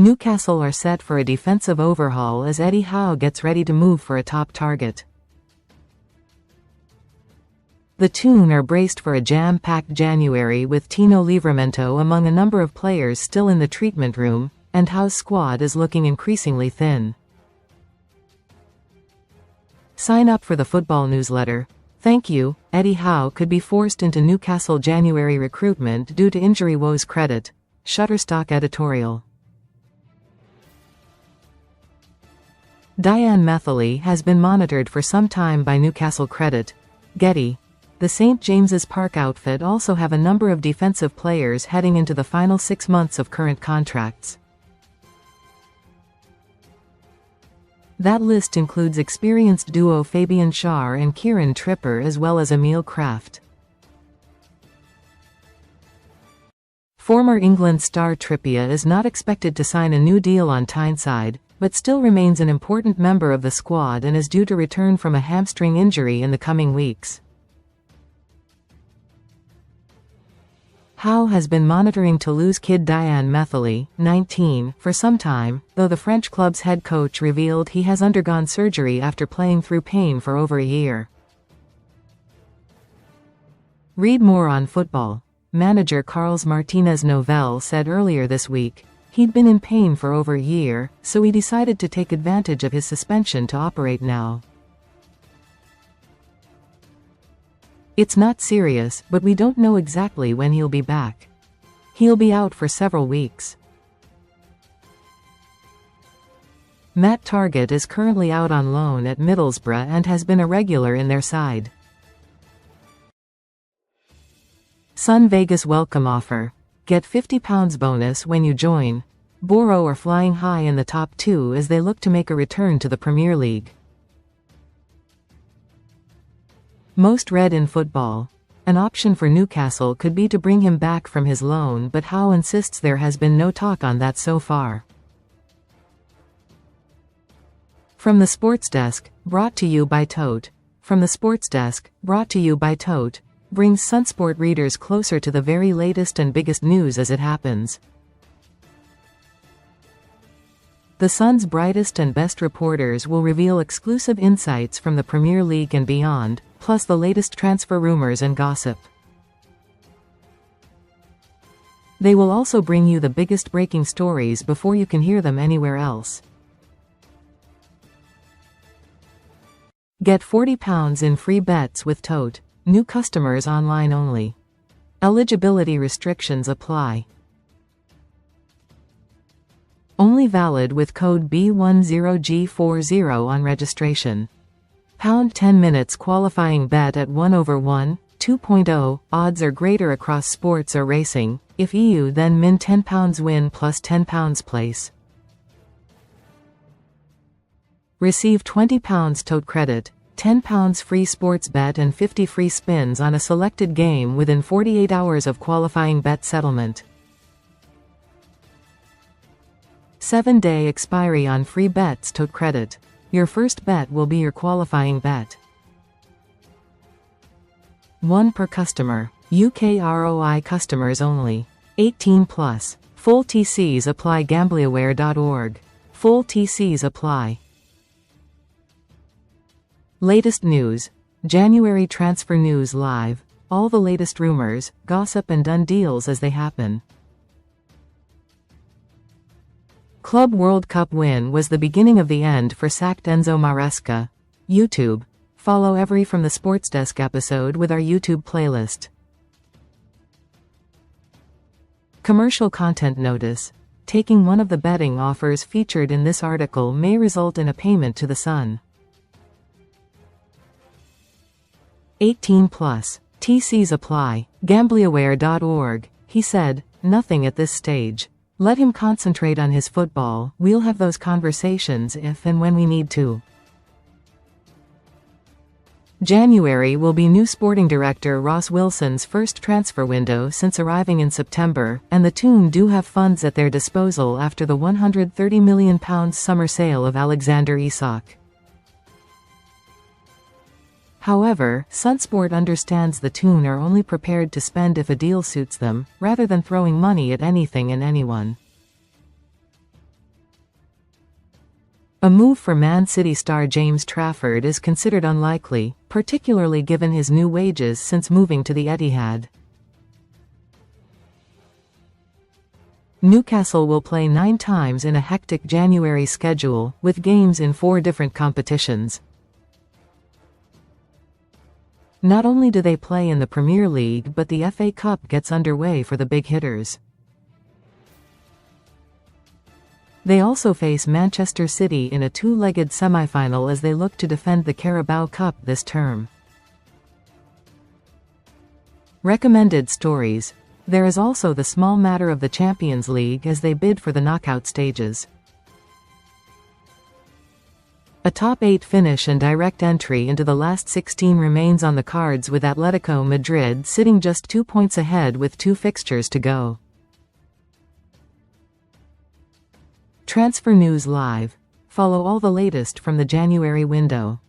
Newcastle are set for a defensive overhaul as Eddie Howe gets ready to move for a top target. The Toon are braced for a jam-packed January with Tino Livramento among a number of players still in the treatment room, and Howe's squad is looking increasingly thin. Sign up for the football newsletter. Thank you. Eddie Howe could be forced into Newcastle January recruitment due to injury. woesCredit. Shutterstock Editorial. Dayann Methalie has been monitored for some time by NewcastleCredit. Getty. The St. James's Park outfit also have a number of defensive players heading into the final 6 months of current contracts. That list includes experienced duo Fabian Schar and Kieran Trippier as well as Emil Krafth. Former England star Trippier is not expected to sign a new deal on Tyneside, but still remains an important member of the squad and is due to return from a hamstring injury in the coming weeks. Howe has been monitoring Toulouse kid Dayann Methalie, 19, for some time, though the French club's head coach revealed he has undergone surgery after playing through pain for over a year. Read more on football. Manager Carles Martinez Novell said earlier this week, he'd been in pain for over a year, so he decided to take advantage of his suspension to operate now. It's not serious, but we don't know exactly when he'll be back. He'll be out for several weeks. Matt Targett is currently out on loan at Middlesbrough and has been a regular in their side. Sun Vegas welcome offer. Get £50 bonus when you join. Boro are flying high in the top 2 as they look to make a return to the Premier League. Most read in football. An option for Newcastle could be to bring him back from his loan, but Howe insists there has been no talk on that so far. From the Sports Desk, brought to you by Tote. From the Sports Desk, brought to you by Tote, brings Sunsport readers closer to the very latest and biggest news as it happens. The Sun's brightest and best reporters will reveal exclusive insights from the Premier League and beyond, plus the latest transfer rumors and gossip. They will also bring you the biggest breaking stories before you can hear them anywhere else. Get £40 in free bets with Tote. New customers online only. Eligibility restrictions apply. Only valid with code B10G40 on registration. £10 minutes qualifying bet at 1/1, 2.0, odds are greater across sports or racing, if EU then min £10 win plus £10 place. Receive £20 Tote credit, £10 free sports bet and 50 free spins on a selected game within 48 hours of qualifying bet settlement. 7-day expiry on free bets Tote credit. Your first bet will be your qualifying bet. 1 per customer. UK ROI customers only. 18 plus. Full TCs apply. Gambleaware.org. Full TCs apply. Latest news. January transfer news live. All the latest rumors, gossip and done deals as they happen. Club World Cup win was the beginning of the end for sacked Enzo Maresca. YouTube. Follow every From the Sports Desk episode with our YouTube playlist. Commercial content notice. Taking one of the betting offers featured in this article may result in a payment to the Sun. 18 plus. TCs apply. Gambleaware.org. He said, nothing at this stage. Let him concentrate on his football. We'll have those conversations if and when we need to. January will be new sporting director Ross Wilson's first transfer window since arriving in September, and the Toon do have funds at their disposal after the £130 million summer sale of Alexander Isak. However, Sunsport understands the Toon are only prepared to spend if a deal suits them, rather than throwing money at anything and anyone. A move for Man City star James Trafford is considered unlikely, particularly given his new wages since moving to the Etihad. Newcastle will play 9 times in a hectic January schedule, with games in 4 different competitions. Not only do they play in the Premier League, but the FA Cup gets underway for the big hitters. They also face Manchester City in a 2-legged semi-final as they look to defend the Carabao Cup this term. Recommended stories. There is also the small matter of the Champions League as they bid for the knockout stages. A top 8 finish and direct entry into the last 16 remains on the cards, with Atletico Madrid sitting just 2 points ahead with 2 fixtures to go. Transfer News Live. Follow all the latest from the January window.